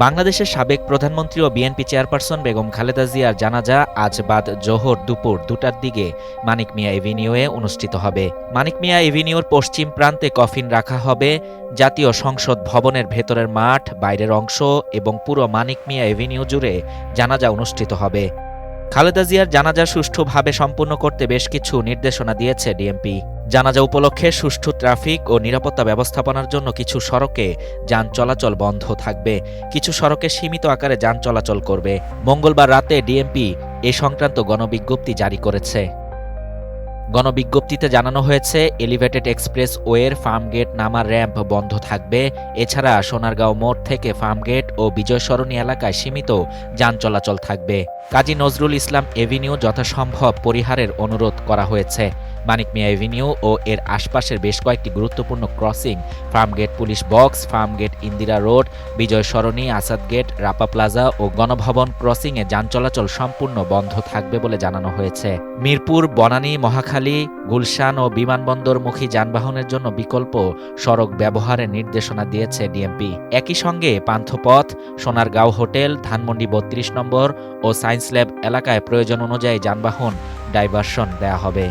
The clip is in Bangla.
বাংলাদেশের সাবেক প্রধানমন্ত্রী ও বিএনপি চেয়ারপারসন বেগম খালেদা জিয়ার জানাজা আজ বাদ জোহর দুপুর ২টার দিকে মানিক মিয়া এভিনিউয়ে অনুষ্ঠিত হবে। মানিক মিয়া এভিনিউর পশ্চিম প্রান্তে কফিন রাখা হবে। জাতীয় সংসদ ভবনের ভেতরের মাঠ, বাইরের অংশ এবং পুরো মানিক মিয়া এভিনিউ জুড়ে জানাজা অনুষ্ঠিত হবে। খালেদা জিয়ার জানাজা সুষ্ঠুভাবে সম্পন্ন করতে বেশ কিছু নির্দেশনা দিয়েছে ডিএমপি। জানাজা উপলক্ষে সুষ্ঠু ট্রাফিক ও নিরাপত্তা ব্যবস্থাপনার জন্য কিছু সড়কে যান চলাচল বন্ধ থাকবে, কিছু সড়কে সীমিত আকারে যান চলাচল করবে। মঙ্গলবার রাতে ডিএমপি এ সংক্রান্ত গণবিজ্ঞপ্তি জারি করেছে। গণবিজ্ঞপ্তিতে জানানো হয়েছে, এলিভেটেড এক্সপ্রেস ওয়ের ফার্মগেট নামার র্যাম্প বন্ধ থাকবে। এছাড়া সোনারগাঁও মোড় থেকে ফার্মগেট ও বিজয় সরণি এলাকায় সীমিত যান চলাচল থাকবে। কাজী নজরুল ইসলাম এভিনিউ যথাসম্ভব পরিহারের অনুরোধ করা হয়েছে। মানিক মিয়া এভিনিউ ও এর আশপাশের বেশ কয়েকটি গুরুত্বপূর্ণ crossing, Farmgate police box, Farmgate Indira Road, Bijoy Sarani, Asad Gate, Rapa Plaza ও গণভবন ক্রসিংয়ে যান চলাচল সম্পূর্ণ বন্ধ থাকবে বলে জানানো হয়েছে। মিরপুর, বনানী, মহাখালী, গুলশান ও বিমানবন্দরমুখী যানবাহনের জন্য বিকল্প সড়ক ব্যবহারের নির্দেশনা দিয়েছে ডিএমপি। একই সঙ্গে পান্থপথ, সোনারগাঁও হোটেল, ধানমন্ডি ৩২ নম্বর ও সায়েন্স ল্যাব এলাকায় প্রয়োজন অনুযায়ী যানবাহন ডাইভারশন দেয়া হবে।